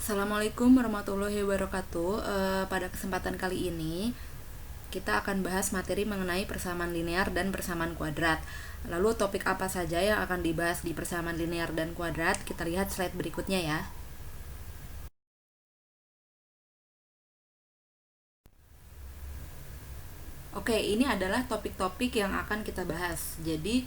Assalamualaikum warahmatullahi wabarakatuh. Pada kesempatan kali ini kita akan bahas materi mengenai persamaan linear dan persamaan kuadrat. Lalu topik apa saja yang akan dibahas di persamaan linear dan kuadrat? Kita lihat slide berikutnya ya. Oke, ini adalah topik-topik yang akan kita bahas. Jadi,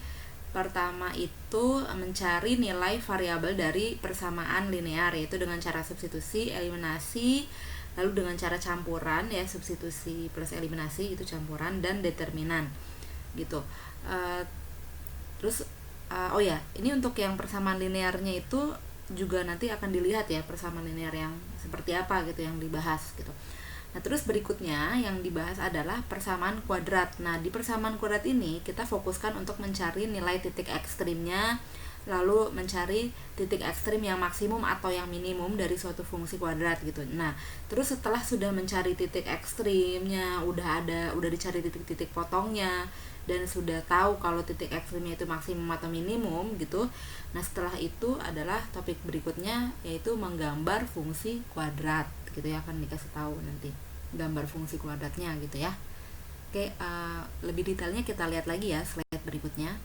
pertama itu mencari nilai variabel dari persamaan linear, yaitu dengan cara substitusi, eliminasi, lalu dengan cara campuran ya, substitusi plus eliminasi itu campuran, dan determinan gitu. Uh, oh ya, ini untuk yang persamaan linearnya itu juga nanti akan dilihat ya, persamaan linear yang seperti apa gitu yang dibahas gitu. Nah, terus berikutnya yang dibahas adalah persamaan kuadrat. Nah, di persamaan kuadrat ini kita fokuskan untuk mencari nilai titik ekstrimnya, lalu mencari titik ekstrim yang maksimum atau yang minimum dari suatu fungsi kuadrat gitu. Nah, terus setelah sudah mencari titik ekstrimnya, udah dicari titik-titik potongnya, dan sudah tahu kalau titik ekstrimnya itu maksimum atau minimum gitu. Nah, setelah itu adalah topik berikutnya, yaitu menggambar fungsi kuadrat gitu ya, akan dikasih tahu nanti gambar fungsi kuadratnya gitu ya. Oke, lebih detailnya kita lihat lagi ya slide berikutnya.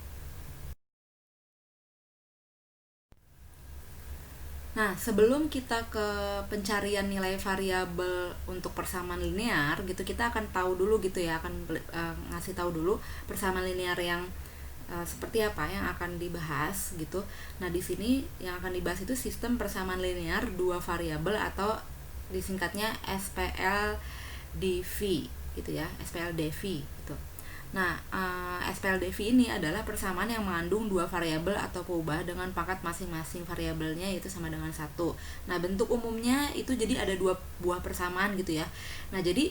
Nah, sebelum kita ke pencarian nilai variabel untuk persamaan linear gitu, kita akan tahu dulu gitu ya, akan ngasih tahu dulu persamaan linear yang seperti apa yang akan dibahas gitu. Nah, di sini yang akan dibahas itu sistem persamaan linear dua variabel atau disingkatnya SPLDV gitu ya, SPLDV gitu. Nah, SPLDV ini adalah persamaan yang mengandung dua variabel atau peubah dengan pangkat masing-masing variabelnya yaitu sama dengan satu. Nah, bentuk umumnya itu jadi ada dua buah persamaan gitu ya. Nah, jadi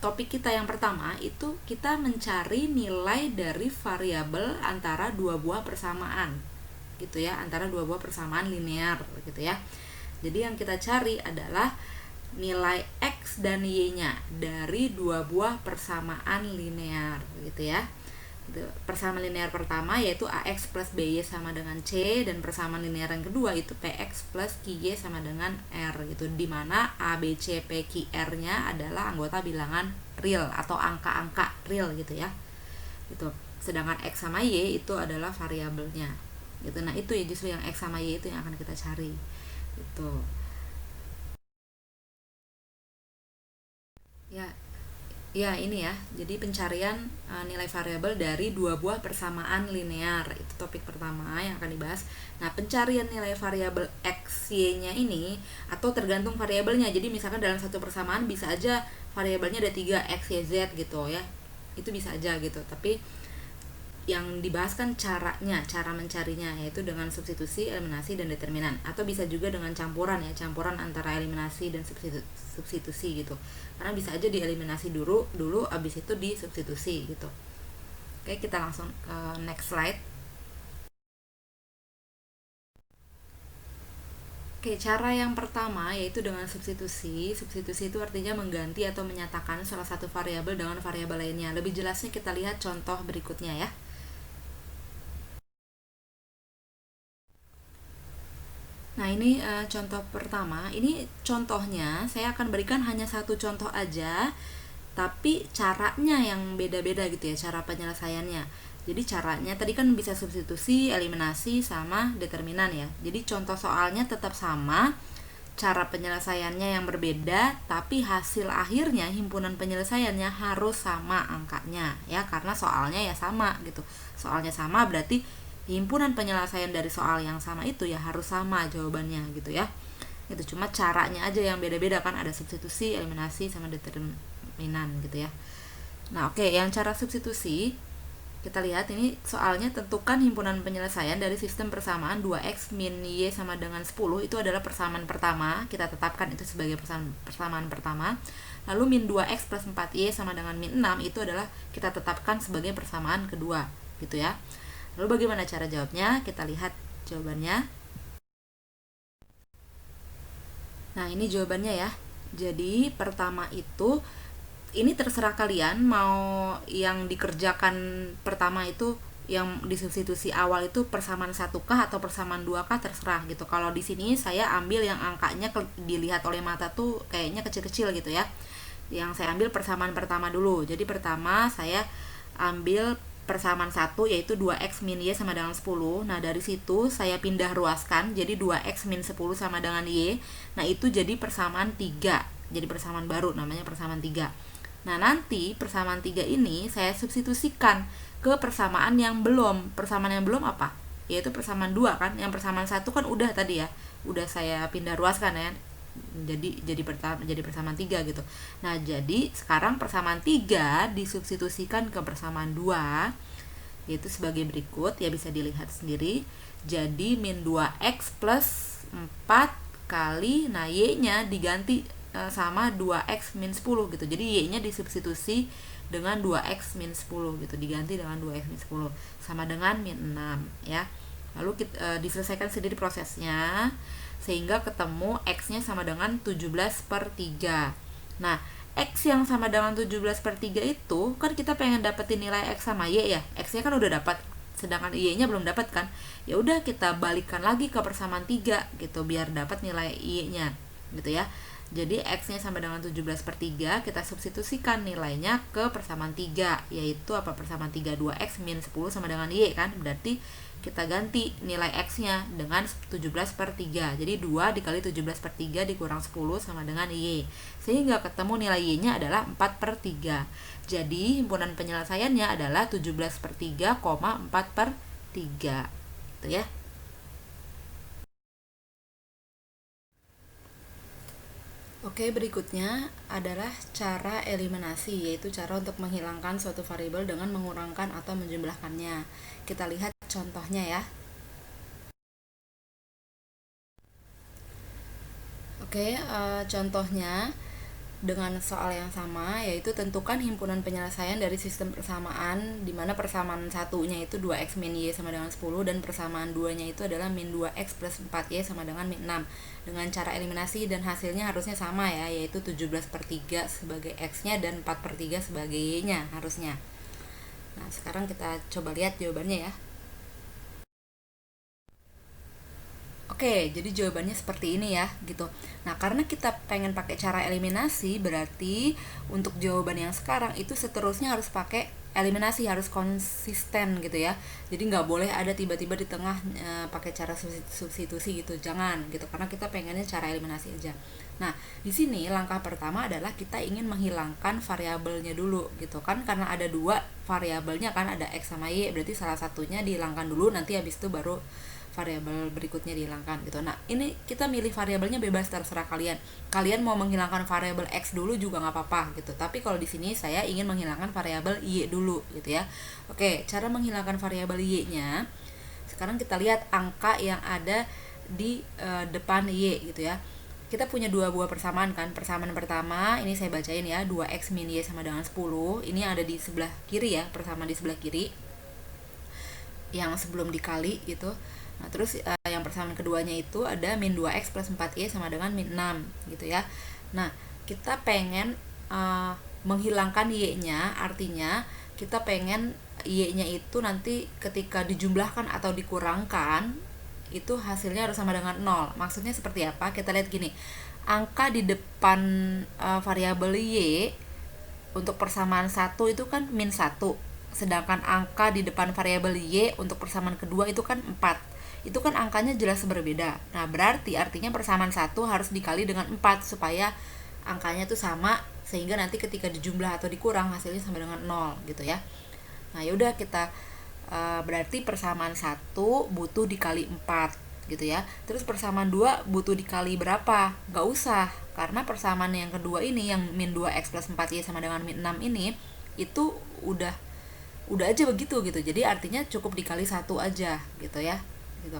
topik kita yang pertama itu kita mencari nilai dari variabel antara dua buah persamaan gitu ya, antara dua buah persamaan linear gitu ya. Jadi yang kita cari adalah nilai X dan Y-nya dari dua buah persamaan linear gitu ya. Persamaan linear pertama yaitu AX plus BY sama dengan C, dan persamaan linear yang kedua itu PX plus QY sama dengan R gitu, dimana A, B, C, P, Q, R-nya adalah anggota bilangan real atau angka-angka real gitu ya gitu. Sedangkan X sama Y itu adalah variabelnya gitu. Nah, itu ya justru yang X sama Y itu yang akan kita cari gitu ya. Ya, ini ya. Jadi pencarian nilai variabel dari dua buah persamaan linear. Itu topik pertama yang akan dibahas. Nah, pencarian nilai variabel X, Y-nya ini atau tergantung variabelnya. Jadi misalkan dalam satu persamaan bisa aja variabelnya ada 3 X, Y, Z gitu ya. Itu bisa aja gitu. Tapi yang dibahas kan caranya, cara mencarinya, yaitu dengan substitusi, eliminasi, dan determinan, atau bisa juga dengan campuran ya, campuran antara eliminasi dan substitusi gitu, karena bisa aja dieliminasi dulu abis itu disubstitusi gitu. Oke, kita langsung ke next slide. Oke, cara yang pertama yaitu dengan substitusi. Substitusi itu artinya mengganti atau menyatakan salah satu variabel dengan variabel lainnya. Lebih jelasnya kita lihat contoh berikutnya ya. Nah, ini contoh pertama. Ini contohnya saya akan berikan hanya satu contoh aja, tapi caranya yang beda-beda gitu ya, cara penyelesaiannya. Jadi caranya tadi kan bisa substitusi, eliminasi, sama determinan ya. Jadi contoh soalnya tetap sama, cara penyelesaiannya yang berbeda, tapi hasil akhirnya himpunan penyelesaiannya harus sama angkanya ya, karena soalnya ya sama gitu. Soalnya sama berarti himpunan penyelesaian dari soal yang sama itu ya harus sama jawabannya gitu ya. Itu cuma caranya aja yang beda-beda, kan ada substitusi, eliminasi, sama determinan gitu ya. Nah, oke, yang cara substitusi kita lihat ini soalnya, tentukan himpunan penyelesaian dari sistem persamaan 2x min y sama dengan 10. Itu adalah persamaan pertama, kita tetapkan itu sebagai persamaan pertama. Lalu min 2x plus 4y sama dengan min 6 itu adalah kita tetapkan sebagai persamaan kedua gitu ya. Lalu bagaimana cara jawabnya? Kita lihat jawabannya. Nah, ini jawabannya ya. Jadi pertama itu, ini terserah kalian mau yang dikerjakan pertama itu yang disubstitusi awal itu persamaan 1K atau persamaan 2K terserah gitu. Kalau di sini saya ambil yang angkanya dilihat oleh mata tuh kayaknya kecil-kecil gitu ya. Yang saya ambil persamaan pertama dulu. Jadi pertama saya ambil persamaan 1 yaitu 2x min y sama dengan 10. Nah, dari situ saya pindah ruaskan jadi 2x min 10 sama dengan y. Nah, itu jadi persamaan 3. Jadi persamaan baru namanya persamaan 3. Nah, nanti persamaan 3 ini saya substitusikan ke persamaan yang belum. Persamaan yang belum apa? Yaitu persamaan 2 kan. Yang persamaan 1 kan udah tadi ya. Udah saya pindah ruaskan ya. Jadi persamaan 3 gitu. Nah, jadi sekarang persamaan 3 disubstitusikan ke persamaan 2 yaitu sebagai berikut, ya bisa dilihat sendiri. Jadi min 2x plus 4 kali, nah y-nya diganti sama 2x min 10 gitu. Jadi y-nya disubstitusi dengan 2x min 10 gitu, diganti dengan 2x min 10 sama dengan min 6 ya. Lalu diselesaikan sendiri prosesnya sehingga ketemu x-nya sama dengan 17/3. Nah, x yang sama dengan 17/3 itu kan kita pengen dapetin nilai x sama y ya. X-nya kan udah dapat, sedangkan y-nya belum dapat kan. Ya udah kita balikan lagi ke persamaan 3 gitu biar dapat nilai y-nya gitu ya. Jadi x-nya sama dengan 17/3, kita substitusikan nilainya ke persamaan 3, yaitu apa? Persamaan 3 2x min 10 sama dengan y kan. Berarti kita ganti nilai x-nya dengan 17/3. Jadi 2 dikali 17/3 dikurang 10 sama dengan y. Sehingga ketemu nilai y-nya adalah 4/3. Jadi himpunan penyelesaiannya adalah 17/3, 4/3. Gitu ya. Oke, berikutnya adalah cara eliminasi, yaitu cara untuk menghilangkan suatu variabel dengan mengurangkan atau menjumlahkannya. Kita lihat contohnya ya. Oke, contohnya dengan soal yang sama, yaitu tentukan himpunan penyelesaian dari sistem persamaan di mana persamaan satunya itu 2x min y sama dengan 10 dan persamaan 2-nya itu adalah min 2x plus 4y sama dengan min 6 dengan cara eliminasi, dan hasilnya harusnya sama ya, yaitu 17/3 sebagai x-nya dan 4/3 sebagai y-nya harusnya. Nah, sekarang kita coba lihat jawabannya ya. Oke, jadi jawabannya seperti ini ya, gitu. Nah, karena kita pengen pakai cara eliminasi, berarti untuk jawaban yang sekarang itu seterusnya harus pakai eliminasi, harus konsisten gitu ya. Jadi nggak boleh ada tiba-tiba di tengah pakai cara substitusi gitu, jangan gitu. Karena kita pengennya cara eliminasi aja. Nah, di sini langkah pertama adalah kita ingin menghilangkan variabelnya dulu gitu kan, karena ada dua variabelnya kan, ada x sama y, berarti salah satunya dihilangkan dulu, nanti habis itu baru variabel berikutnya dihilangkan gitu. Nah, ini kita milih variabelnya bebas, terserah kalian. Kalian mau menghilangkan variabel x dulu juga nggak apa-apa gitu. Tapi kalau di sini saya ingin menghilangkan variabel y dulu gitu ya. Oke, cara menghilangkan variabel y-nya. Sekarang kita lihat angka yang ada di depan y gitu ya. Kita punya dua buah persamaan kan. Persamaan pertama ini saya bacain ya, 2x min y sama dengan 10. Ini yang ada di sebelah kiri ya, persamaan di sebelah kiri yang sebelum dikali gitu. Nah, terus yang persamaan keduanya itu ada min 2x plus 4y sama dengan min 6 gitu ya. Nah, kita pengen menghilangkan y-nya, artinya kita pengen y-nya itu nanti ketika dijumlahkan atau dikurangkan itu hasilnya harus sama dengan 0. Maksudnya seperti apa? Kita lihat gini. Angka di depan variabel y untuk persamaan 1 itu kan min 1. Sedangkan angka di depan variabel y untuk persamaan kedua itu kan 4. Itu kan angkanya jelas berbeda. Nah, berarti artinya persamaan 1 harus dikali dengan 4 supaya angkanya itu sama, sehingga nanti ketika dijumlah atau dikurang hasilnya sama dengan 0 gitu ya. Nah, yaudah kita berarti persamaan 1 butuh dikali 4 gitu ya. Terus persamaan 2 butuh dikali berapa? Gak usah, karena persamaan yang kedua ini yang min 2x plus 4y sama dengan min 6 ini itu udah aja begitu gitu. Jadi artinya cukup dikali 1 aja gitu ya. Gitu.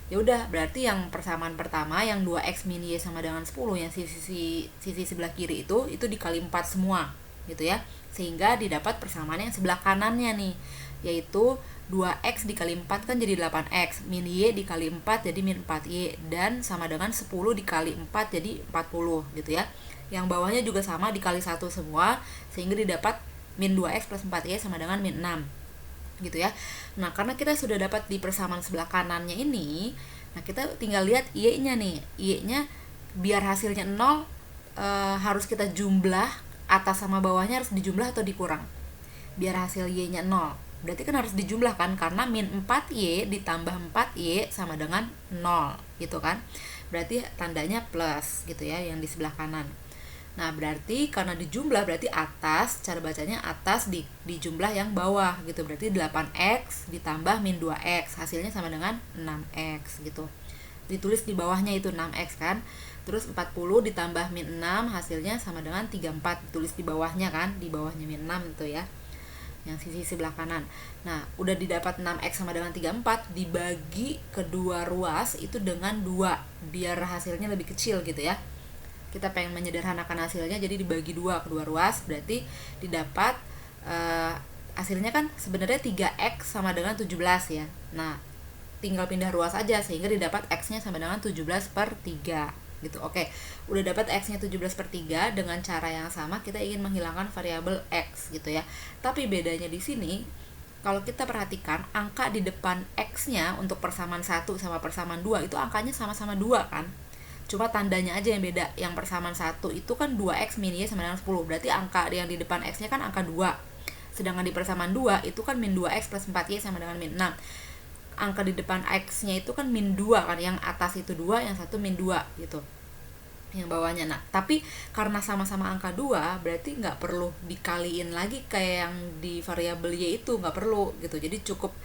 Ya udah, berarti yang persamaan pertama yang 2x min y sama dengan 10 yang sisi sebelah kiri itu dikali 4 semua gitu ya. Sehingga didapat persamaan yang sebelah kanannya nih, yaitu 2x dikali 4 kan jadi 8x, min y dikali 4 jadi min 4y, dan sama dengan 10 dikali 4 jadi 40 gitu ya. Yang bawahnya juga sama dikali 1 semua, sehingga didapat min 2x plus 4y sama dengan min 6. gitu ya. Nah, karena kita sudah dapat di persamaan sebelah kanannya ini, nah kita tinggal lihat y-nya nih. Y-nya biar hasilnya 0 harus kita jumlah, atas sama bawahnya harus dijumlah atau dikurang. Biar hasil y-nya 0. Berarti kan harus dijumlah kan, karena min 4y ditambah 4y sama dengan 0 gitu kan. Berarti tandanya plus gitu ya yang di sebelah kanan. Nah, berarti karena dijumlah berarti atas, cara bacanya atas dijumlah yang bawah gitu. Berarti 8x ditambah min 2x, hasilnya sama dengan 6x gitu. Ditulis di bawahnya itu 6x kan. Terus 40 ditambah min 6, hasilnya sama dengan 34, ditulis di bawahnya kan, di bawahnya min 6 itu ya, yang sisi sebelah kanan. Nah, udah didapat 6x sama dengan 34, dibagi kedua ruas itu dengan 2, biar hasilnya lebih kecil gitu ya. Kita pengen menyederhanakan hasilnya, jadi dibagi 2 kedua ruas, berarti didapat hasilnya kan sebenarnya 3x sama dengan 17 ya. Nah, tinggal pindah ruas aja sehingga didapat x-nya sama dengan 17/3 gitu. Oke, udah dapat x-nya 17/3, dengan cara yang sama kita ingin menghilangkan variabel x gitu ya. Tapi bedanya di sini, kalau kita perhatikan angka di depan x-nya untuk persamaan 1 sama persamaan 2 itu angkanya sama-sama 2 kan. Cuma tandanya aja yang beda. Yang persamaan 1 itu kan 2x min y sama dengan 10. Berarti angka yang di depan x-nya kan angka 2. Sedangkan di persamaan 2 itu kan min 2x plus 4y sama dengan min 6. Angka di depan x-nya itu kan min 2 kan, yang atas itu 2, yang satu min 2 gitu, yang bawahnya. Nah, tapi karena sama-sama angka 2, berarti nggak perlu dikaliin lagi kayak yang di variabel y itu, nggak perlu gitu. Jadi cukup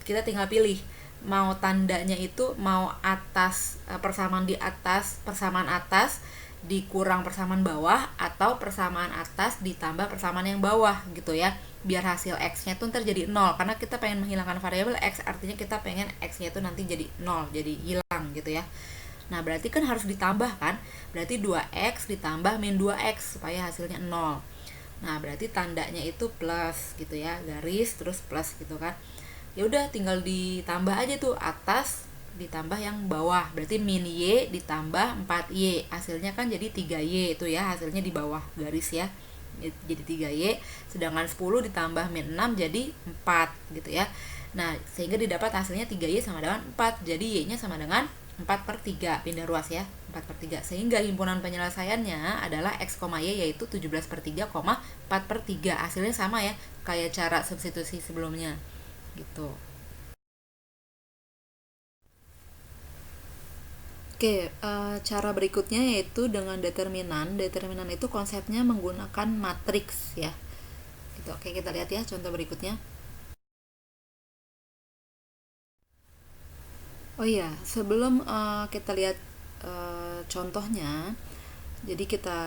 kita tinggal pilih mau tandanya itu mau atas, persamaan di atas, persamaan atas dikurang persamaan bawah, atau persamaan atas ditambah persamaan yang bawah gitu ya, biar hasil x-nya tuh ntar jadi 0, karena kita pengen menghilangkan variabel x, artinya kita pengen x-nya itu nanti jadi 0, jadi hilang gitu ya. Nah, berarti kan harus ditambah kan, berarti 2x ditambah min 2x supaya hasilnya 0. Nah, berarti tandanya itu plus gitu ya, garis terus plus gitu kan. Ya udah tinggal ditambah aja tuh, atas ditambah yang bawah, berarti min y ditambah 4y, hasilnya kan jadi 3y itu ya, hasilnya di bawah garis ya, jadi 3y, sedangkan 10 ditambah min 6 jadi 4 gitu ya. Nah, sehingga didapat hasilnya 3y sama dengan 4, jadi y nya sama dengan 4/3, pindah ruas ya, 4/3, sehingga himpunan penyelesaiannya adalah x, y yaitu 17/3, 4/3. Hasilnya sama ya, kayak cara substitusi sebelumnya gitu. Oke, cara berikutnya yaitu dengan determinan. Determinan itu konsepnya menggunakan matriks ya. Gitu. Oke, kita lihat ya contoh berikutnya. Oh iya, sebelum kita lihat contohnya, jadi kita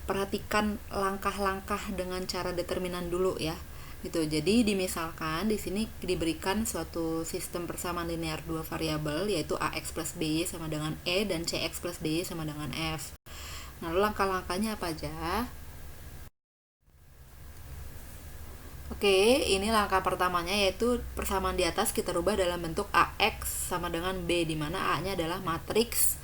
perhatikan langkah-langkah dengan cara determinan dulu ya. Gitu. Jadi dimisalkan di sini diberikan suatu sistem persamaan linear dua variabel, yaitu ax plus by sama dengan e dan cx plus dy sama dengan f. Nah, langkah-langkahnya apa aja? Oke, ini langkah pertamanya yaitu persamaan di atas kita rubah dalam bentuk AX sama dengan B, di mana A-nya adalah matriks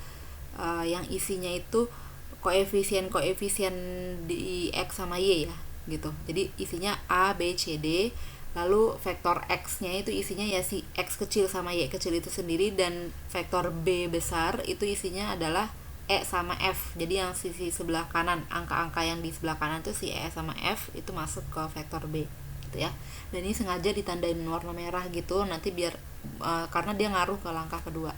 yang isinya itu koefisien-koefisien di X sama Y ya, gitu. Jadi isinya A, B, C, D, lalu vektor X-nya itu isinya ya si X kecil sama Y kecil itu sendiri, dan vektor B besar itu isinya adalah E sama F. Jadi yang sisi sebelah kanan, angka-angka yang di sebelah kanan itu si E sama F itu masuk ke vektor B gitu ya. Dan ini sengaja ditandain warna merah gitu nanti biar karena dia ngaruh ke langkah kedua.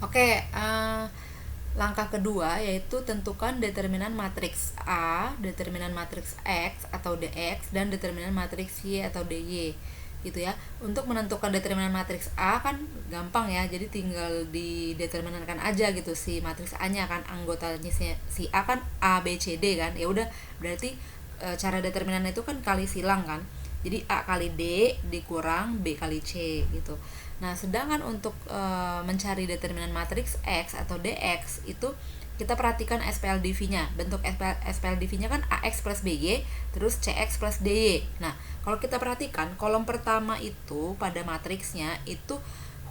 Oke, langkah kedua yaitu tentukan determinan matriks A, determinan matriks X atau DX, dan determinan matriks Y atau DY gitu ya. Untuk menentukan determinan matriks A kan gampang ya, jadi tinggal dideterminankan aja gitu si matriks A-nya kan, anggotanya si A kan A B C D kan. Ya udah, berarti cara determinan itu kan kali silang kan. Jadi A kali D dikurang B kali C gitu. Nah, sedangkan untuk mencari determinan matriks X atau DX itu kita perhatikan SPLDV-nya. Bentuk SPLDV-nya kan AX plus BY terus CX plus DY. Nah, kalau kita perhatikan kolom pertama itu pada matriksnya itu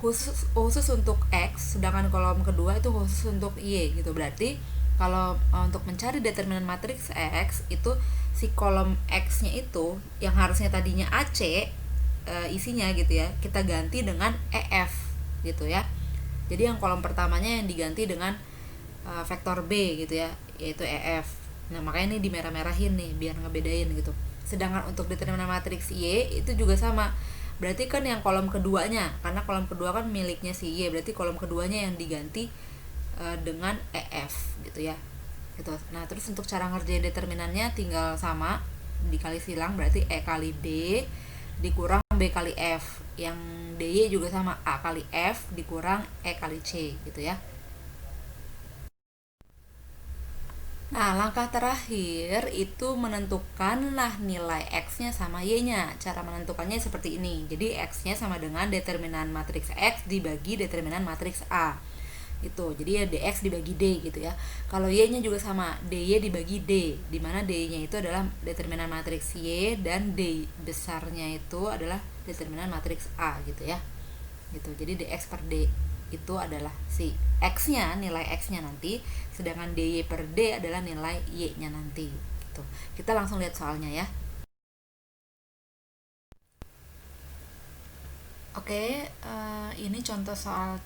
khusus untuk X, sedangkan kolom kedua itu khusus untuk Y gitu. Berarti kalau untuk mencari determinan matriks X itu si kolom X-nya itu yang harusnya tadinya AC isinya gitu ya, kita ganti dengan EF gitu ya. Jadi yang kolom pertamanya yang diganti dengan vektor B gitu ya, yaitu EF. Nah, makanya ini dimerah-merahin nih biar ngebedain gitu. Sedangkan untuk determinan matriks Y itu juga sama. Berarti kan yang kolom keduanya, karena kolom kedua kan miliknya si Y, berarti kolom keduanya yang diganti dengan EF gitu ya. Gitu. Nah, terus untuk cara ngerjain determinannya tinggal sama dikali silang, berarti E kali B dikurang B kali F. Yang DY juga sama, A kali F dikurang E kali C gitu ya. Nah, langkah terakhir itu menentukanlah nilai X-nya sama Y-nya. Cara menentukannya seperti ini. Jadi X-nya sama dengan determinan matriks X dibagi determinan matriks A. Itu. Jadi ya dx dibagi d gitu ya. Kalau y-nya juga sama, dy dibagi d, di mana dy-nya itu adalah determinan matriks y dan d besarnya itu adalah determinan matriks a gitu ya. Gitu. Jadi dx per d itu adalah si x-nya, nilai x-nya nanti, sedangkan dy per d adalah nilai y-nya nanti. Gitu. Kita langsung lihat soalnya ya. Oke, ini contoh soal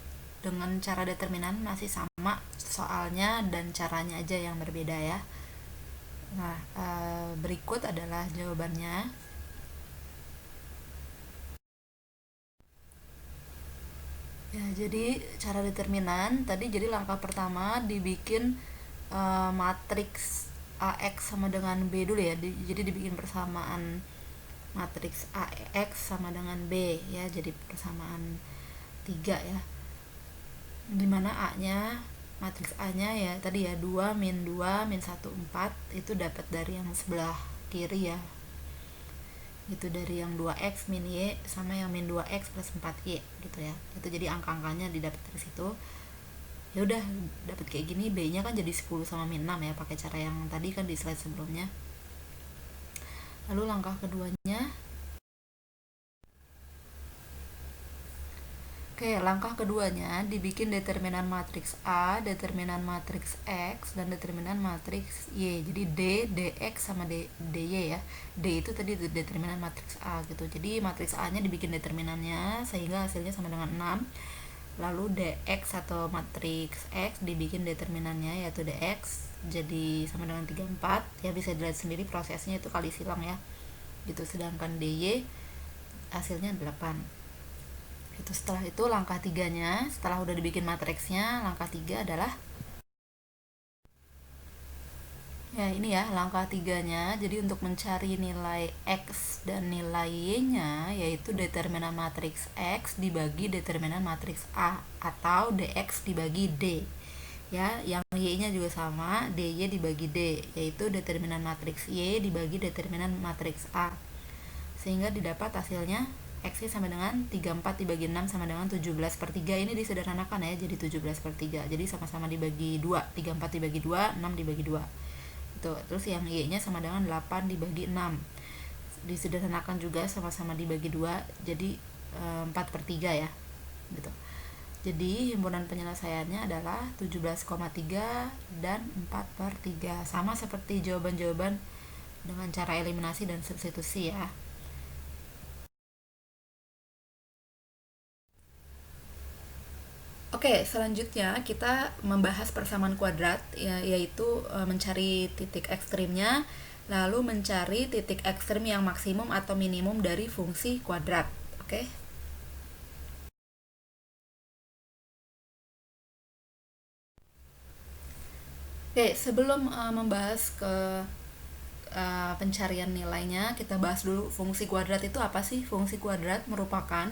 dengan cara determinan masih sama soalnya dan caranya aja yang berbeda ya. Nah, berikut adalah jawabannya. Ya, jadi cara determinan tadi, jadi langkah pertama dibikin matriks AX sama dengan B dulu ya. Jadi dibikin persamaan matriks AX sama dengan B ya, jadi persamaan 3 ya. Dimana A-nya, matriks A-nya ya tadi ya 2 min 2 min 1 4, itu dapat dari yang sebelah kiri ya, itu dari yang 2x min y sama yang min 2x plus 4y gitu ya. Itu jadi angka-angkanya didapat dari situ. Ya udah dapat kayak gini, B-nya kan jadi 10 sama min 6 ya, pakai cara yang tadi kan di slide sebelumnya. Lalu langkah keduanya, oke, langkah keduanya dibikin determinan matriks A, determinan matriks X, dan determinan matriks Y. Jadi D, DX, sama DY ya. D itu tadi determinan matriks A gitu. Jadi matriks A-nya dibikin determinannya sehingga hasilnya sama dengan 6. Lalu DX atau matriks X dibikin determinannya yaitu DX jadi sama dengan 34. Ya bisa dilihat sendiri prosesnya itu kali silang ya. Gitu, sedangkan DY hasilnya 8. Itu setelah itu langkah tiganya, setelah udah dibikin matriksnya, langkah 3 adalah ya ini ya langkah tiganya. Jadi untuk mencari nilai X dan nilai Y-nya, yaitu determinan matriks X dibagi determinan matriks A atau DX dibagi D ya. Yang Y-nya juga sama, DY dibagi D, yaitu determinan matriks Y dibagi determinan matriks A, sehingga didapat hasilnya X sama dengan 34 dibagi 6 sama dengan 17 per 3. Ini disederhanakan ya, jadi 17 per 3. Jadi sama-sama dibagi 2. 34 dibagi 2, 6 dibagi 2. Itu. Terus yang Y-nya sama dengan 8 dibagi 6. Disederhanakan juga, sama-sama dibagi 2. Jadi 4 per 3 ya. Gitu. Jadi himpunan penyelesaiannya adalah 17,3 dan 4 per 3. Sama seperti jawaban-jawaban dengan cara eliminasi dan substitusi ya. Oke, selanjutnya kita membahas persamaan kuadrat, yaitu mencari titik ekstrimnya, lalu mencari titik ekstrim yang maksimum atau minimum dari fungsi kuadrat. Oke. Oke, sebelum membahas ke pencarian nilainya, kita bahas dulu fungsi kuadrat itu apa sih? Fungsi kuadrat merupakan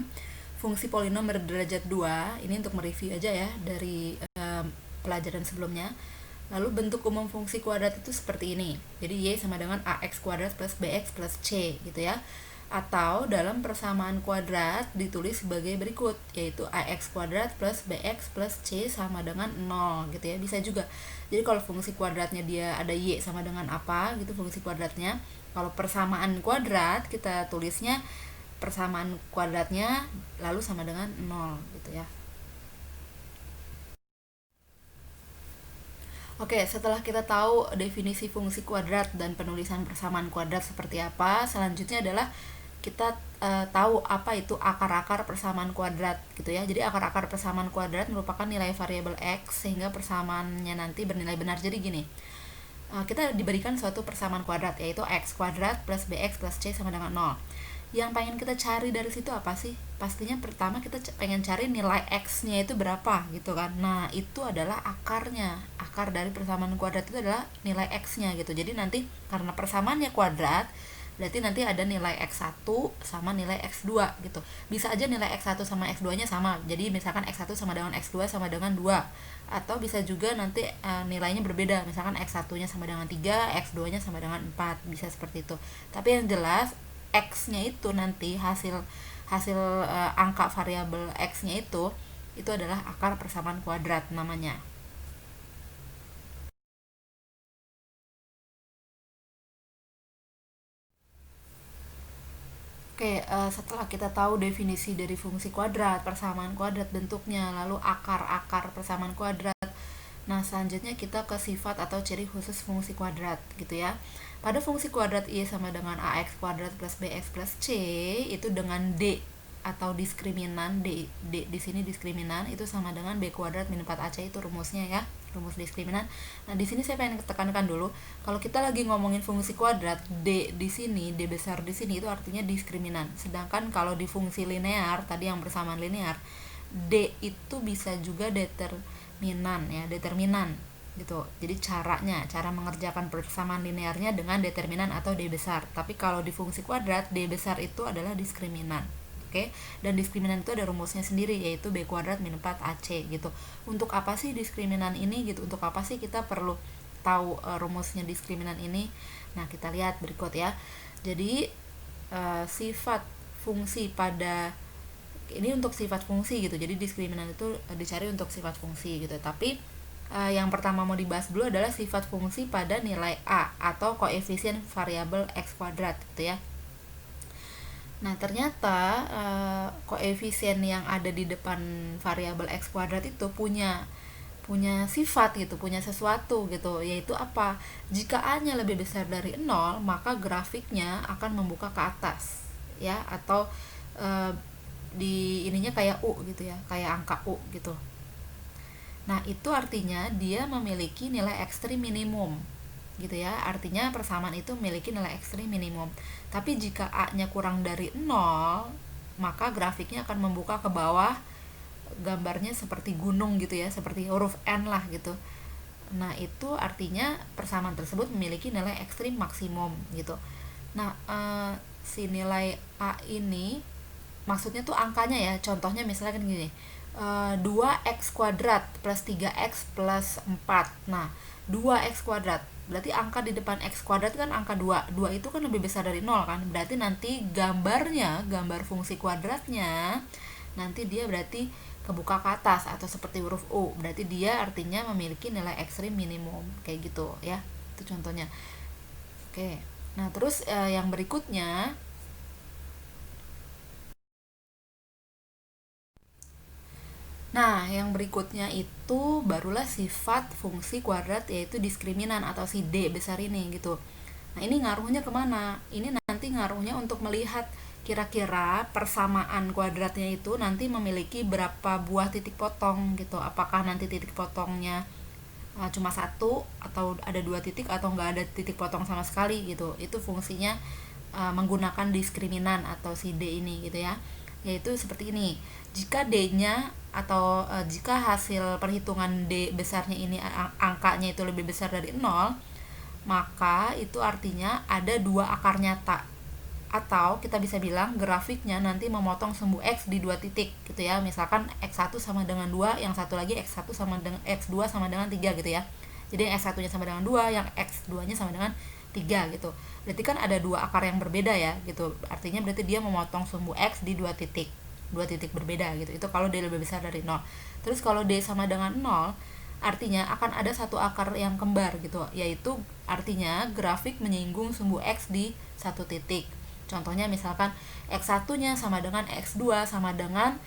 fungsi polinom berderajat 2. Ini untuk mereview aja ya dari pelajaran sebelumnya. Lalu bentuk umum fungsi kuadrat itu seperti ini. Jadi y sama dengan ax kuadrat plus bx plus c gitu ya. Atau dalam persamaan kuadrat ditulis sebagai berikut, yaitu ax kuadrat plus bx plus c sama dengan 0 gitu ya. Bisa juga. Jadi kalau fungsi kuadratnya dia ada y sama dengan apa gitu fungsi kuadratnya. Kalau persamaan kuadrat kita tulisnya persamaan kuadratnya lalu sama dengan 0 gitu ya. Oke, setelah kita tahu definisi fungsi kuadrat dan penulisan persamaan kuadrat seperti apa, selanjutnya adalah kita tahu apa itu akar-akar persamaan kuadrat gitu ya. Jadi akar-akar persamaan kuadrat merupakan nilai variabel x sehingga persamaannya nanti bernilai benar. Jadi gini, kita diberikan suatu persamaan kuadrat yaitu x kuadrat plus bx plus c sama dengan 0. Yang pengen kita cari dari situ apa sih? Pastinya pertama kita pengen cari nilai x-nya itu berapa gitu kan. Nah, itu adalah akarnya. Akar dari persamaan kuadrat itu adalah nilai x-nya gitu. Jadi nanti karena persamaannya kuadrat, berarti nanti ada nilai x1 sama nilai x2 gitu. Bisa aja nilai x1 sama x2-nya sama. Jadi misalkan x1 sama dengan x2 sama dengan 2. Atau bisa juga nanti nilainya berbeda. Misalkan x1-nya sama dengan 3, x2-nya sama dengan 4. Bisa seperti itu. Tapi yang jelas x-nya itu nanti hasil hasil angka variabel x-nya itu adalah akar persamaan kuadrat namanya. Oke, setelah kita tahu definisi dari fungsi kuadrat, persamaan kuadrat bentuknya, lalu akar-akar persamaan kuadrat. Nah, selanjutnya kita ke sifat atau ciri khusus fungsi kuadrat gitu ya. Pada fungsi kuadrat y sama dengan ax kuadrat plus bx plus c itu dengan d atau diskriminan d di sini diskriminan itu sama dengan b kuadrat min 4ac itu rumusnya ya, rumus diskriminan. Nah, di sini saya pengen tekankan dulu, kalau kita lagi ngomongin fungsi kuadrat, d di sini, d besar di sini itu artinya diskriminan. Sedangkan kalau di fungsi linear tadi yang bersamaan linear, d itu bisa juga determinan ya, determinan gitu. Jadi cara mengerjakan persamaan linearnya dengan determinan atau d besar. Tapi kalau di fungsi kuadrat, d besar itu adalah diskriminan. Oke, dan diskriminan itu ada rumusnya sendiri yaitu b kuadrat min 4ac gitu. Untuk apa sih diskriminan ini gitu? Untuk apa sih kita perlu tahu rumusnya diskriminan ini? Nah, kita lihat berikut ya. Jadi sifat fungsi pada ini untuk sifat fungsi gitu. Jadi diskriminan itu dicari untuk sifat fungsi gitu. Tapi yang pertama mau dibahas dulu adalah sifat fungsi pada nilai a atau koefisien variabel x kuadrat gitu ya. Nah, ternyata koefisien yang ada di depan variabel x kuadrat itu punya sifat gitu, punya sesuatu gitu, yaitu apa? Jika a-nya lebih besar dari 0, maka grafiknya akan membuka ke atas ya, atau di ininya kayak U gitu ya, kayak angka U gitu. Nah, itu artinya dia memiliki nilai ekstrim minimum gitu ya. Artinya persamaan itu memiliki nilai ekstrim minimum. Tapi jika A-nya kurang dari 0, maka grafiknya akan membuka ke bawah, gambarnya seperti gunung gitu ya, seperti huruf N lah gitu. Nah, itu artinya persamaan tersebut memiliki nilai ekstrim maksimum gitu. Nah, si nilai A ini maksudnya tuh angkanya ya. Contohnya misalnya kan gini, 2x kuadrat plus 3x plus 4. Nah, 2x kuadrat berarti angka di depan x kuadrat kan angka 2. 2 itu kan lebih besar dari 0 kan. Berarti nanti gambar fungsi kuadratnya nanti dia berarti kebuka ke atas atau seperti huruf U. Berarti dia artinya memiliki nilai ekstrim minimum kayak gitu ya. Itu contohnya. Oke. Nah, terus yang berikutnya, itu barulah sifat fungsi kuadrat yaitu diskriminan atau si D besar ini gitu. Nah, ini ngaruhnya kemana? Ini nanti ngaruhnya untuk melihat kira-kira persamaan kuadratnya itu nanti memiliki berapa buah titik potong gitu. Apakah nanti titik potongnya cuma satu atau ada dua titik atau nggak ada titik potong sama sekali gitu. Itu fungsinya menggunakan diskriminan atau si D ini gitu ya. Yaitu seperti ini, jika D-nya atau jika hasil perhitungan D besarnya ini angkanya itu lebih besar dari 0, maka itu artinya ada dua akar nyata, atau kita bisa bilang grafiknya nanti memotong sumbu X di dua titik gitu ya. Misalkan X1 sama dengan 2, yang satu lagi X1 sama dengan X2 sama dengan 3 gitu ya. Jadi yang X1 nya sama dengan 2, yang X2 nya sama dengan 3 gitu. Berarti kan ada dua akar yang berbeda ya gitu. Artinya berarti dia memotong sumbu X di dua titik berbeda gitu. Itu kalau D lebih besar dari 0. Terus kalau D sama dengan 0, artinya akan ada satu akar yang kembar gitu, yaitu artinya grafik menyinggung sumbu X di satu titik. Contohnya misalkan X1 nya sama dengan X2 sama dengan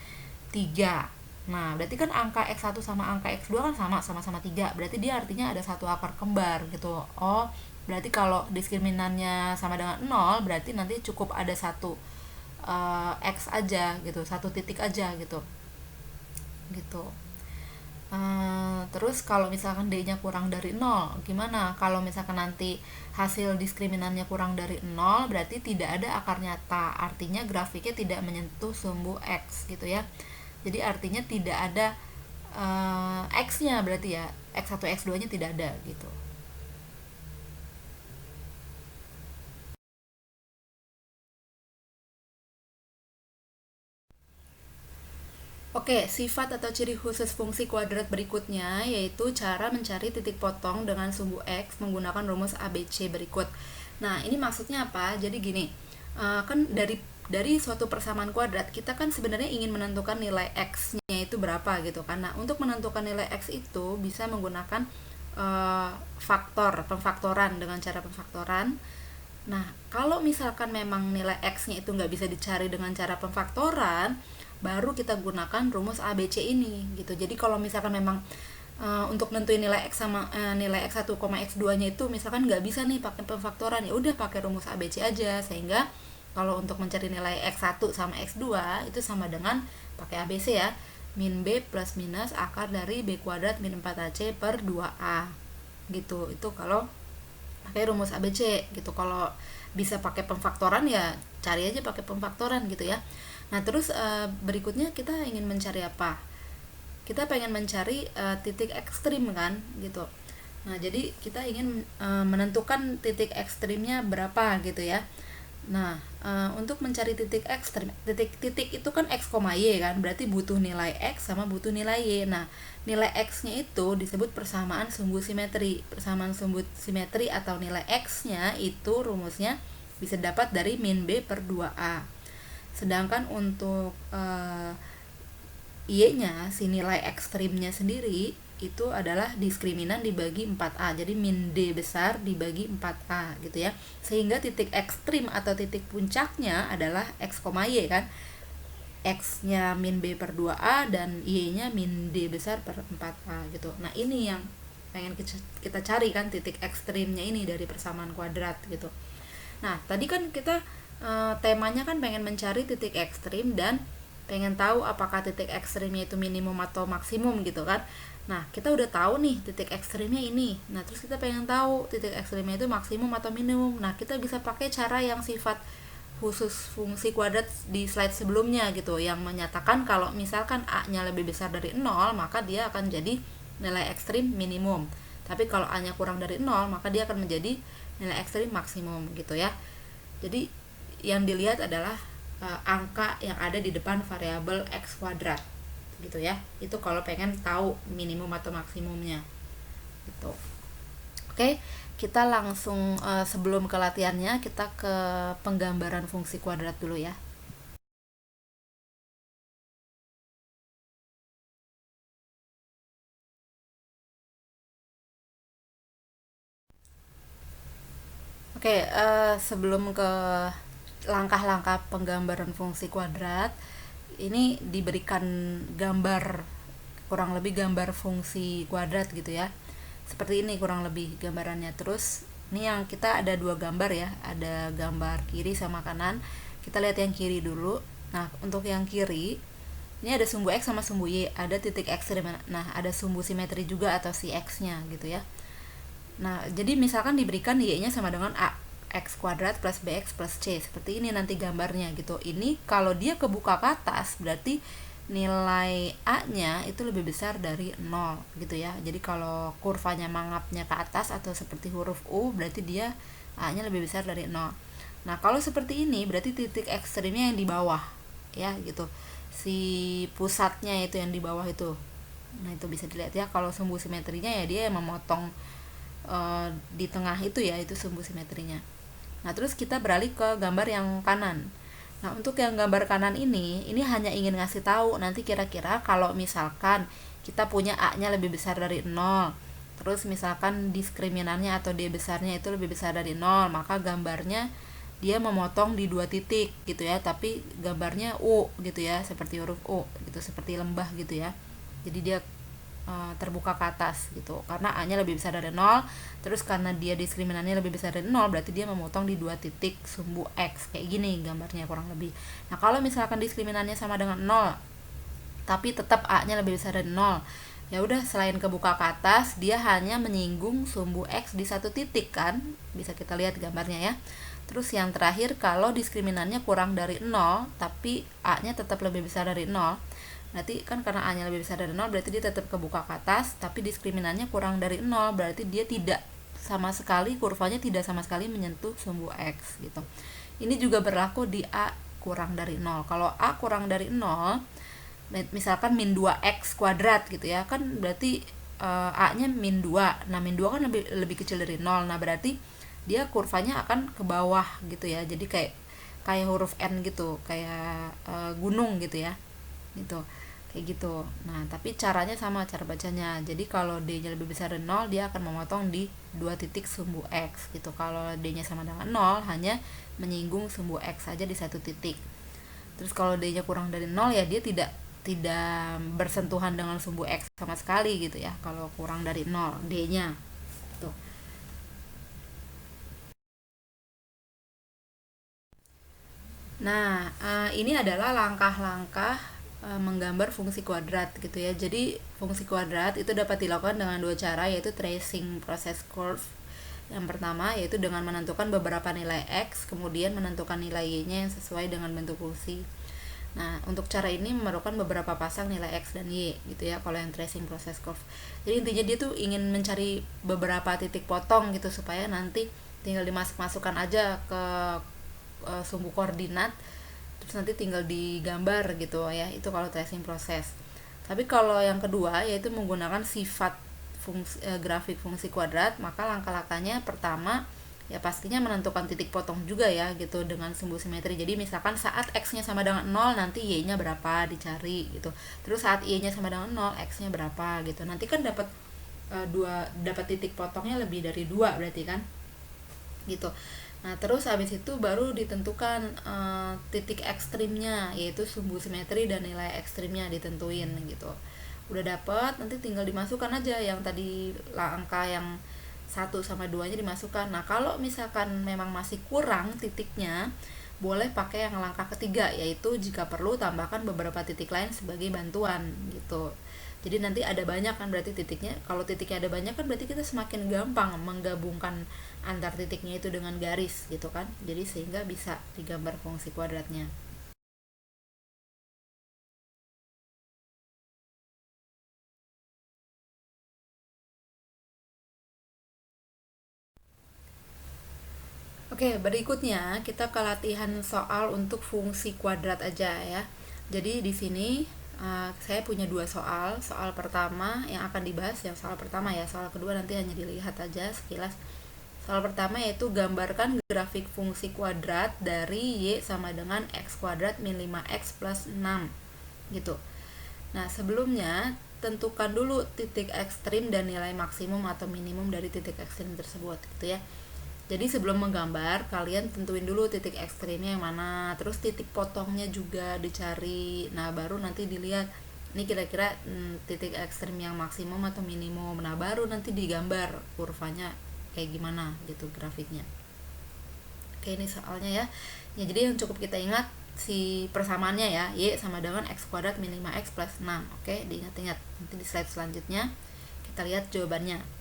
3. Nah, berarti kan angka X1 sama angka X2 kan sama-sama 3. Berarti dia artinya ada satu akar kembar gitu. Oh, berarti kalau diskriminannya sama dengan 0, berarti nanti cukup ada satu X aja gitu, satu titik aja gitu. Gitu. Terus kalau misalkan D-nya kurang dari 0, gimana? Kalau misalkan nanti hasil diskriminannya kurang dari 0, berarti tidak ada akar nyata. Artinya grafiknya tidak menyentuh sumbu X gitu ya. Jadi artinya tidak ada X-nya, berarti ya X1 X2-nya tidak ada gitu. Oke, sifat atau ciri khusus fungsi kuadrat berikutnya yaitu cara mencari titik potong dengan sumbu X menggunakan rumus ABC berikut. Nah, ini maksudnya apa? Jadi gini, kan dari suatu persamaan kuadrat kita kan sebenarnya ingin menentukan nilai X-nya itu berapa gitu kan. Nah, untuk menentukan nilai X itu bisa menggunakan pemfaktoran dengan cara pemfaktoran. Nah, kalau misalkan memang nilai X-nya itu nggak bisa dicari dengan cara pemfaktoran, baru kita gunakan rumus ABC ini gitu. Jadi kalau misalkan memang untuk nentuin nilai X sama nilai X1, X2-nya itu misalkan nggak bisa nih pakai pemfaktoran, ya udah pakai rumus ABC aja. Sehingga kalau untuk mencari nilai X1 sama X2 itu sama dengan pakai ABC ya. Min B plus minus akar dari B kuadrat min 4AC per 2A. Gitu. Itu kalau pakai rumus ABC gitu. Kalau bisa pakai pemfaktoran ya cari aja pakai pemfaktoran gitu ya. Nah, terus berikutnya kita ingin mencari apa? Kita pengen mencari titik ekstrim kan gitu. Nah, jadi kita ingin menentukan titik ekstrimnya berapa gitu ya. Nah, untuk mencari titik ekstrim, titik itu kan X, Y kan, berarti butuh nilai X sama butuh nilai Y. Nah, nilai X-nya itu disebut persamaan sumbu simetri. Persamaan sumbu simetri atau nilai X-nya itu rumusnya bisa dapat dari min B per 2A. Sedangkan untuk Y-nya, si nilai ekstrimnya sendiri itu adalah diskriminan dibagi 4A. Jadi min D besar dibagi 4A gitu ya. Sehingga titik ekstrim atau titik puncaknya adalah X, Y kan. X-nya min B per 2A dan Y-nya min D besar per 4A gitu. Nah, ini yang pengen kita cari kan, titik ekstrimnya ini dari persamaan kuadrat gitu. Nah, tadi kan kita temanya kan pengen mencari titik ekstrim dan pengen tahu apakah titik ekstrimnya itu minimum atau maksimum gitu kan. Nah, kita udah tahu nih titik ekstrimnya ini. Nah, terus kita pengen tahu titik ekstrimnya itu maksimum atau minimum. Nah, kita bisa pakai cara yang sifat khusus fungsi kuadrat di slide sebelumnya gitu, yang menyatakan kalau misalkan A-nya lebih besar dari 0, maka dia akan jadi nilai ekstrim minimum. Tapi kalau A-nya kurang dari 0, maka dia akan menjadi nilai ekstrim maksimum gitu ya. Jadi yang dilihat adalah angka yang ada di depan variabel X kuadrat gitu ya. Itu kalau pengen tahu minimum atau maksimumnya gitu. Oke, kita langsung sebelum ke latihannya kita ke penggambaran fungsi kuadrat dulu ya. Oke, sebelum ke langkah-langkah penggambaran fungsi kuadrat, ini diberikan gambar, kurang lebih gambar fungsi kuadrat gitu ya. Seperti ini kurang lebih gambarannya. Terus ini yang kita ada dua gambar ya, ada gambar kiri sama kanan. Kita lihat yang kiri dulu. Nah, untuk yang kiri ini ada sumbu X sama sumbu Y, ada titik ekstrim. Nah, ada sumbu simetri juga atau si X-nya gitu ya. Nah, jadi misalkan diberikan Y-nya sama dengan A, X kuadrat plus BX plus C. Seperti ini nanti gambarnya gitu. Ini kalau dia kebuka ke atas, berarti nilai A-nya itu lebih besar dari 0 gitu ya. Jadi kalau kurvanya mangapnya ke atas atau seperti huruf U, berarti dia A-nya lebih besar dari 0. Nah, kalau seperti ini, berarti titik ekstrimnya yang di bawah ya gitu. Si pusatnya itu yang di bawah itu. Nah, itu bisa dilihat ya, kalau sumbu simetrinya ya dia yang memotong di tengah itu ya, itu sumbu simetrinya. Nah, terus kita beralih ke gambar yang kanan. Nah, untuk yang gambar kanan ini hanya ingin ngasih tahu nanti kira-kira kalau misalkan kita punya A-nya lebih besar dari 0, terus misalkan diskriminannya atau D besarnya itu lebih besar dari 0, maka gambarnya dia memotong di dua titik gitu ya, tapi gambarnya U gitu ya, seperti huruf U gitu, seperti lembah gitu ya. Jadi dia terbuka ke atas gitu, karena A-nya lebih besar dari 0. Terus karena dia diskriminannya lebih besar dari 0, berarti dia memotong di dua titik sumbu X, kayak gini gambarnya kurang lebih. Nah kalau misalkan diskriminannya sama dengan 0 tapi tetap A-nya lebih besar dari 0, ya udah, selain kebuka ke atas, dia hanya menyinggung sumbu X di satu titik kan, bisa kita lihat gambarnya ya. Terus yang terakhir, kalau diskriminannya kurang dari 0 tapi A-nya tetap lebih besar dari 0, berarti kan karena A-nya lebih besar dari 0 berarti dia tetap kebuka ke atas, tapi diskriminannya kurang dari 0 berarti dia tidak sama sekali, kurvanya tidak sama sekali menyentuh sumbu X gitu. Ini juga berlaku di A kurang dari 0. Kalau A kurang dari 0, misalkan min 2x kuadrat gitu ya, kan berarti A-nya min 2. Nah, min 2 kan lebih kecil dari 0. Nah, berarti dia kurvanya akan ke bawah gitu ya. Jadi kayak huruf N gitu, kayak gunung gitu ya. Gitu. Kayak gitu. Nah, tapi caranya sama, cara bacanya. Jadi kalau D-nya lebih besar dari 0, dia akan memotong di dua titik sumbu X gitu. Kalau D-nya sama dengan 0, hanya menyinggung sumbu X saja di satu titik. Terus kalau D-nya kurang dari 0, ya dia tidak bersentuhan dengan sumbu X sama sekali gitu ya, kalau kurang dari 0 D-nya tuh. Nah, ini adalah langkah-langkah menggambar fungsi kuadrat gitu ya. Jadi fungsi kuadrat itu dapat dilakukan dengan dua cara, yaitu tracing process curve. Yang pertama yaitu dengan menentukan beberapa nilai X, kemudian menentukan nilai Y-nya yang sesuai dengan bentuk fungsi. Nah, untuk cara ini memerlukan beberapa pasang nilai X dan Y gitu ya, kalau yang tracing process curve. Jadi intinya dia tuh ingin mencari beberapa titik potong gitu, supaya nanti tinggal dimasukkan aja ke sumbu koordinat, terus nanti tinggal digambar gitu ya. Itu kalau tracing process. Tapi kalau yang kedua yaitu menggunakan sifat grafik fungsi kuadrat, maka langkah-langkahnya pertama ya pastinya menentukan titik potong juga ya gitu dengan sumbu simetri. Jadi misalkan saat X-nya sama dengan 0, nanti Y-nya berapa dicari gitu. Terus saat Y-nya sama dengan 0, X-nya berapa gitu. Nanti kan dapat titik potongnya lebih dari 2 berarti kan. Gitu. Nah, terus habis itu baru ditentukan titik ekstrimnya, yaitu sumbu simetri dan nilai ekstrimnya ditentuin gitu. Udah dapat, nanti tinggal dimasukkan aja yang tadi angka yang 1 sama 2 nya dimasukkan. Nah, kalau misalkan memang masih kurang titiknya, boleh pakai yang langkah ketiga, yaitu jika perlu tambahkan beberapa titik lain sebagai bantuan gitu. Jadi nanti ada banyak kan berarti titiknya. Kalau titiknya ada banyak kan berarti kita semakin gampang menggabungkan antar titiknya itu dengan garis gitu kan. Jadi sehingga bisa digambar fungsi kuadratnya. Oke, berikutnya kita ke latihan soal untuk fungsi kuadrat aja ya. Jadi di sini saya punya dua soal. Soal pertama yang akan dibahas yang soal pertama ya. Soal kedua nanti hanya dilihat aja sekilas. Soal pertama yaitu gambarkan grafik fungsi kuadrat dari Y sama dengan X kuadrat min 5X plus 6 gitu. Nah, sebelumnya tentukan dulu titik ekstrim dan nilai maksimum atau minimum dari titik ekstrim tersebut gitu ya. Jadi sebelum menggambar, kalian tentuin dulu titik ekstrimnya yang mana, terus titik potongnya juga dicari. Nah, baru nanti dilihat ini kira-kira titik ekstrim yang maksimum atau minimum. Nah, baru nanti digambar kurvanya kayak gimana gitu grafiknya. Oke, ini soalnya ya. Ya, jadi yang cukup kita ingat si persamaannya ya, Y sama dengan X kuadrat min 5X plus 6. Oke, diingat-ingat. Nanti di slide selanjutnya kita lihat jawabannya.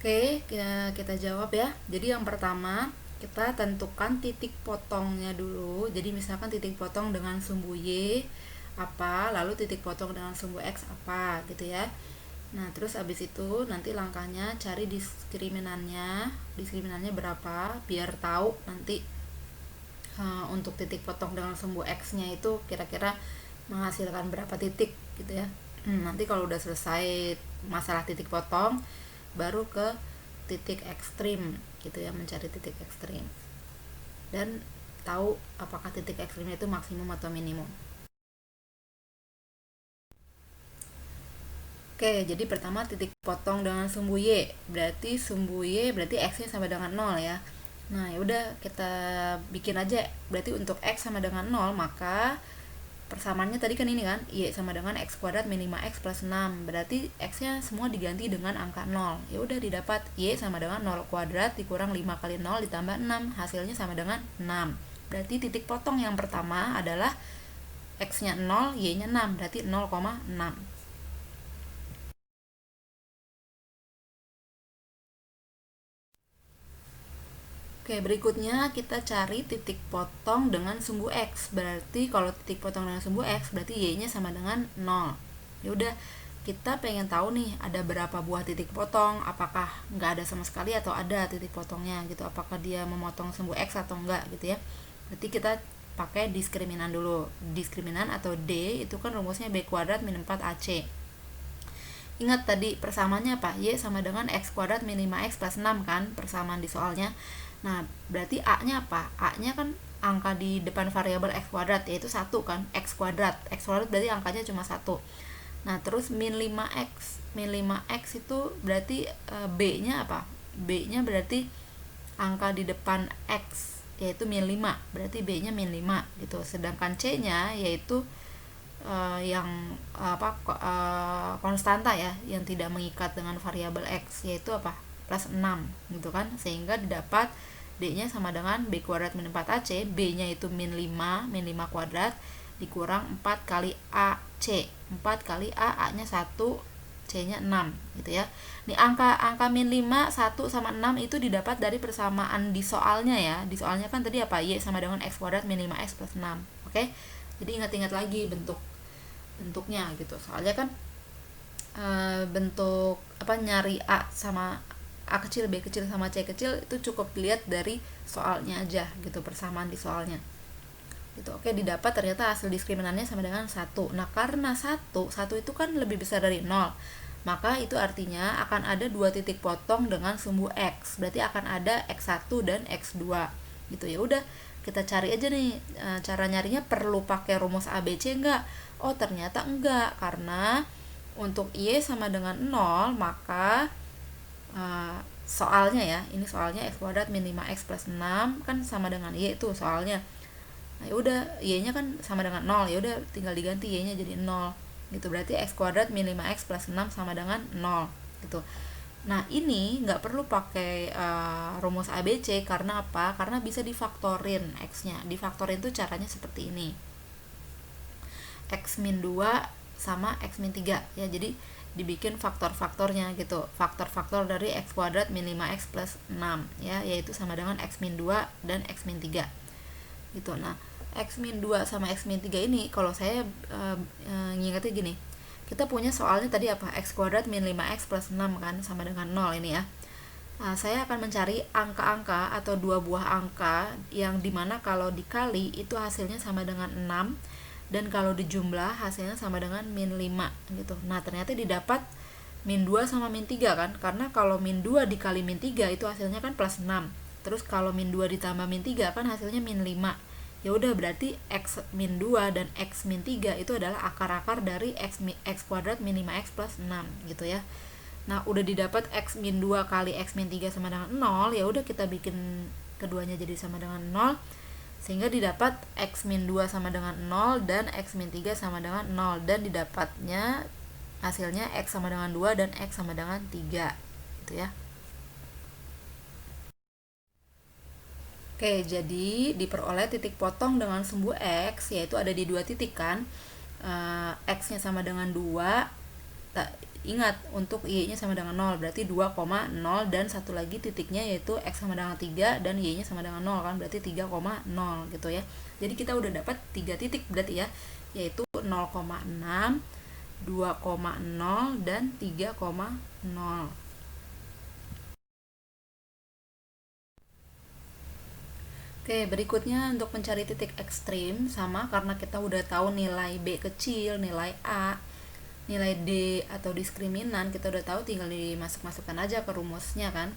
Oke, kita jawab ya. Jadi yang pertama, kita tentukan titik potongnya dulu. Jadi misalkan titik potong dengan sumbu Y apa, lalu titik potong dengan sumbu X apa gitu ya. Nah, terus abis itu nanti langkahnya cari diskriminannya. Diskriminannya berapa biar tahu nanti untuk titik potong dengan sumbu X-nya itu kira-kira menghasilkan berapa titik gitu ya. Nanti kalau udah selesai masalah titik potong, baru ke titik ekstrim gitu ya, mencari titik ekstrim dan tahu apakah titik ekstrimnya itu maksimum atau minimum. Oke, jadi pertama titik potong dengan sumbu Y. Sumbu Y berarti X-nya sama dengan 0 ya. Nah, ya udah kita bikin aja. Berarti untuk X sama dengan 0, maka persamaannya tadi kan ini kan, Y sama dengan X kuadrat min 5X plus 6. Berarti X-nya semua diganti dengan angka 0. Ya udah didapat Y sama dengan 0 kuadrat dikurang 5 kali 0 ditambah 6. Hasilnya sama dengan 6. Berarti titik potong yang pertama adalah X-nya 0, Y-nya 6. Berarti 0,6. Oke, berikutnya kita cari titik potong dengan sumbu X. Berarti kalau titik potong dengan sumbu X, berarti Y-nya sama dengan 0. Ya udah, kita pengen tahu nih ada berapa buah titik potong, apakah nggak ada sama sekali atau ada titik potongnya gitu. Apakah dia memotong sumbu X atau enggak gitu ya. Berarti kita pakai diskriminan dulu. Diskriminan atau D itu kan rumusnya B kuadrat min 4AC. Ingat tadi persamaannya apa? Y sama dengan X kuadrat min 5X plus 6 kan persamaan di soalnya. Nah, berarti A-nya apa? A-nya kan angka di depan variabel X kuadrat, yaitu 1 kan, X kuadrat. X kuadrat berarti angkanya cuma 1. Nah, terus min 5X. Min 5X itu berarti B-nya apa? B-nya berarti angka di depan X, yaitu min 5. Berarti B-nya min 5 gitu. Sedangkan C-nya yaitu yang konstanta ya, yang tidak mengikat dengan variabel X, yaitu apa? Plus 6 gitu kan, sehingga didapat D-nya sama dengan B kuadrat min 4AC. B-nya itu min 5 kuadrat dikurang 4 kali AC. 4 kali A-nya 1, C-nya 6 gitu ya. Ini angka min 5, 1 sama 6 itu didapat dari persamaan di soalnya ya. Di soalnya kan tadi apa? Y sama dengan X kuadrat min 5X plus 6. Oke? Jadi ingat-ingat lagi bentuknya gitu. Soalnya kan bentuk nyari A sama A kecil, B kecil sama C kecil itu cukup dilihat dari soalnya aja gitu, persamaan di soalnya gitu. Oke, didapat ternyata hasil diskriminannya sama dengan 1. Nah, karena 1 itu kan lebih besar dari 0, maka itu artinya akan ada dua titik potong dengan sumbu X. Berarti akan ada X1 dan X2 gitu. Ya udah, kita cari aja nih cara nyarinya. Perlu pakai rumus ABC enggak? Oh, ternyata enggak, karena untuk Y sama dengan 0, maka soalnya ya, ini soalnya X kuadrat min 5X plus 6 kan sama dengan Y itu soalnya. Nah, ya udah, Y-nya kan sama dengan 0, ya udah tinggal diganti Y-nya jadi 0 gitu. Berarti X kuadrat min 5X plus 6 sama dengan 0 gitu. Nah, ini nggak perlu pakai rumus ABC. Karena apa? Karena bisa difaktorin X-nya. Difaktorin tuh caranya seperti ini. X min 2 sama X min 3 ya. Jadi dibikin faktor-faktornya gitu. Faktor-faktor dari X kuadrat min 5X plus 6 ya, yaitu sama dengan X min 2 dan X min 3 gitu. Nah, X min 2 sama X min 3 ini kalau saya ngingetnya gini. Kita punya soalnya tadi apa? X kuadrat min 5X plus 6 kan sama dengan 0 ini ya. Nah, saya akan mencari angka-angka atau dua buah angka yang dimana kalau dikali itu hasilnya sama dengan 6, dan kalau dijumlah hasilnya sama dengan min 5 gitu. Nah, ternyata didapat min 2 sama min 3 kan, karena kalau min 2 dikali min 3 itu hasilnya kan plus 6. Terus kalau min 2 ditambah min 3 kan hasilnya min 5. Ya udah, berarti X min 2 dan X min 3 itu adalah akar-akar dari X kuadrat min 5X plus 6 gitu ya. Nah, udah didapat X min 2 kali X min 3 sama dengan 0, ya udah kita bikin keduanya jadi sama dengan 0, sehingga didapat X min 2 sama dengan 0 dan X min 3 sama dengan 0, dan didapatnya hasilnya X sama dengan 2 dan X sama dengan 3 gitu ya. Oke, jadi diperoleh titik potong dengan sumbu X, yaitu ada di dua titik kan. X-nya sama dengan 2. Ingat, untuk Y-nya sama dengan 0, berarti 2,0, dan satu lagi titiknya yaitu X sama dengan 3 dan Y-nya sama dengan 0 kan, berarti 3,0 gitu ya. Jadi kita udah dapat 3 titik berarti ya, yaitu 0,6, 2,0 dan 3,0. Oke, berikutnya untuk mencari titik ekstrim sama, karena kita udah tahu nilai B kecil, nilai A, nilai D atau diskriminan, kita udah tahu, tinggal dimasuk-masukkan aja ke rumusnya kan.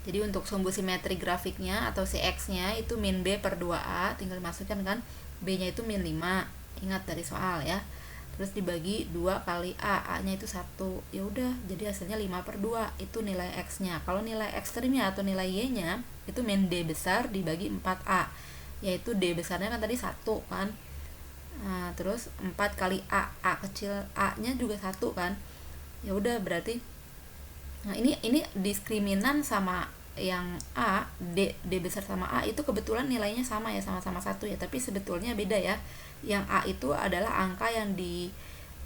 Jadi untuk sumbu simetri grafiknya atau si X-nya itu min B per 2A, tinggal dimasukkan kan. B-nya itu min 5, ingat dari soal ya. terus dibagi 2 kali A nya itu 1, ya udah jadi hasilnya 5/2 itu nilai X nya. Kalau nilai ekstrimnya atau nilai Y nya itu min D besar dibagi 4A, yaitu D besarnya kan tadi 1 kan. Nah, terus 4 kali A kecil A nya juga 1 kan, ya udah berarti. Nah, ini diskriminan sama yang A, D besar sama A itu kebetulan nilainya sama ya, sama-sama 1 ya, tapi sebetulnya beda ya. Yang A itu adalah angka yang di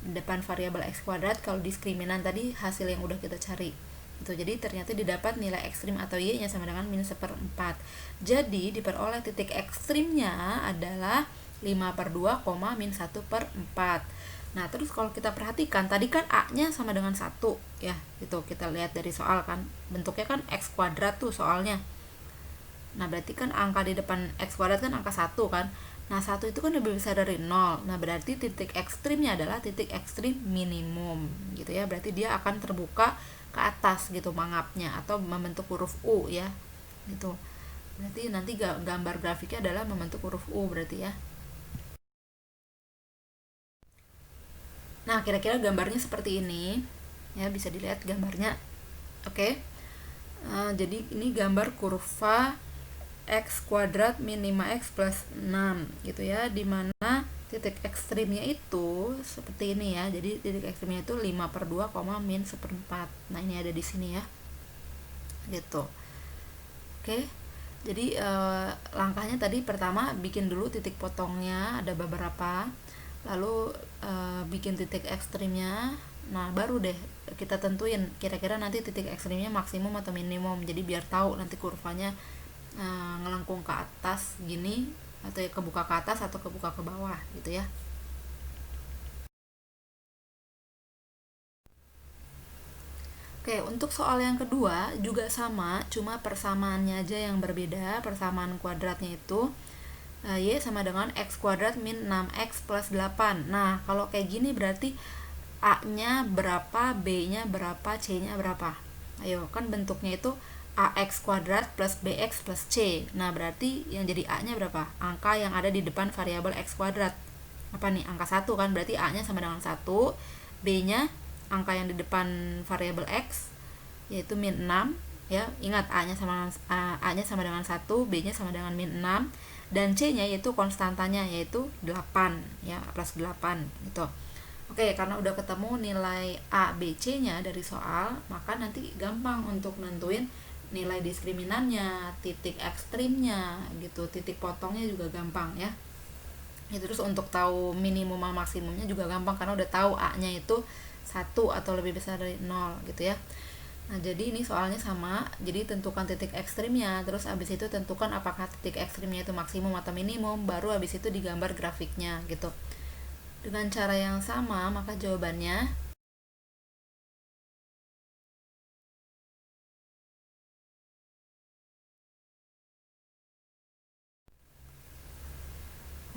depan variabel X kuadrat, kalau diskriminan tadi hasil yang udah kita cari. Itu jadi ternyata didapat nilai ekstrim atau Y nya sama dengan min 1/4. Jadi diperoleh titik ekstrimnya adalah 5/2, min 1/4. Nah, terus kalau kita perhatikan tadi kan A-nya sama dengan 1 ya. Itu kita lihat dari soal kan. Bentuknya kan X kuadrat tuh soalnya. Nah, berarti kan angka di depan X kuadrat kan angka 1 kan. Nah, 1 itu kan lebih besar dari 0. Nah, berarti titik ekstrimnya adalah titik ekstrim minimum gitu ya. Berarti dia akan terbuka ke atas gitu mangapnya atau membentuk huruf U ya. Gitu. Berarti nanti gambar grafiknya adalah membentuk huruf U berarti ya. Nah, kira-kira gambarnya seperti ini. Ya, bisa dilihat gambarnya. Oke. Jadi ini gambar kurva X kuadrat min 5X plus 6 gitu ya, dimana titik ekstrimnya itu seperti ini ya. Jadi titik ekstrimnya itu 5/2, min 1/4. Nah, ini ada di sini ya. Gitu. Oke. Jadi langkahnya tadi pertama bikin dulu titik potongnya, ada beberapa. Lalu bikin titik ekstrimnya. Nah, baru deh kita tentuin kira-kira nanti titik ekstrimnya maksimum atau minimum. Jadi biar tahu nanti kurvanya ngelengkung ke atas gini atau ya kebuka ke atas atau kebuka ke bawah gitu ya. Oke, untuk soal yang kedua juga sama, cuma persamaannya aja yang berbeda. Persamaan kuadratnya itu Y sama dengan X kuadrat min 6X plus 8. Nah, kalau kayak gini berarti A-nya berapa, B-nya berapa, C-nya berapa. Ayo, kan bentuknya itu AX kuadrat plus BX plus C. Nah, berarti yang jadi A-nya berapa? Angka yang ada di depan variabel X kuadrat. Apa nih? Angka 1 kan, berarti A-nya sama dengan 1. B-nya angka yang di depan variabel X, yaitu min 6. Ya, ingat A-nya sama dengan 1, B-nya sama dengan min 6. Dan C-nya yaitu konstantanya yaitu 8 ya, plus 8 gitu. Oke, karena udah ketemu nilai A, B, C-nya dari soal, maka nanti gampang untuk nentuin nilai diskriminannya, titik ekstrimnya gitu, titik potongnya juga gampang ya. Terus untuk tahu minimum sama maksimumnya juga gampang karena udah tahu A-nya itu 1 atau lebih besar dari 0 gitu ya. Nah, jadi ini soalnya sama, jadi tentukan titik ekstrimnya, terus abis itu tentukan apakah titik ekstrimnya itu maksimum atau minimum, baru abis itu digambar grafiknya gitu. Dengan cara yang sama, maka jawabannya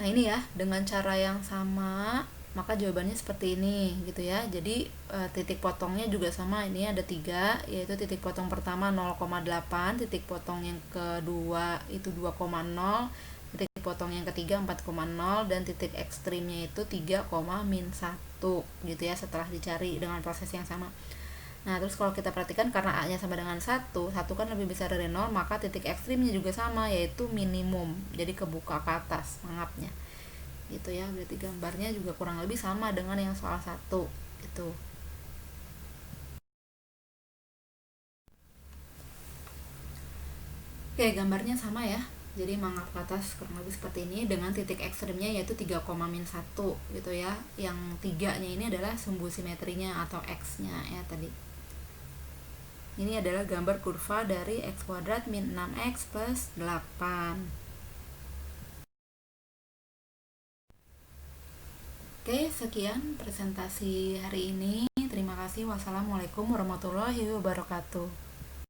nah ini ya, dengan cara yang sama, maka jawabannya seperti ini gitu ya. Jadi titik potongnya juga sama, ini ada 3, yaitu titik potong pertama 0,8, titik potong yang kedua itu 2,0, titik potong yang ketiga 4,0, dan titik ekstrimnya itu 3, min 1 gitu ya, setelah dicari dengan proses yang sama. Nah, terus kalau kita perhatikan karena A-nya sama dengan 1 kan lebih besar dari 0, maka titik ekstrimnya juga sama, yaitu minimum. Jadi kebuka ke atas mangapnya. Gitu ya, berarti gambarnya juga kurang lebih sama dengan yang soal 1 gitu. Oke, gambarnya sama ya. Jadi mangap ke atas kurang lebih seperti ini dengan titik ekstrimnya yaitu 3, min 1 gitu ya. Yang 3-nya ini adalah sumbu simetrinya atau X-nya ya tadi. Ini adalah gambar kurva dari X kuadrat min 6X plus 8. Oke, sekian presentasi hari ini. Terima kasih. Wassalamualaikum warahmatullahi wabarakatuh.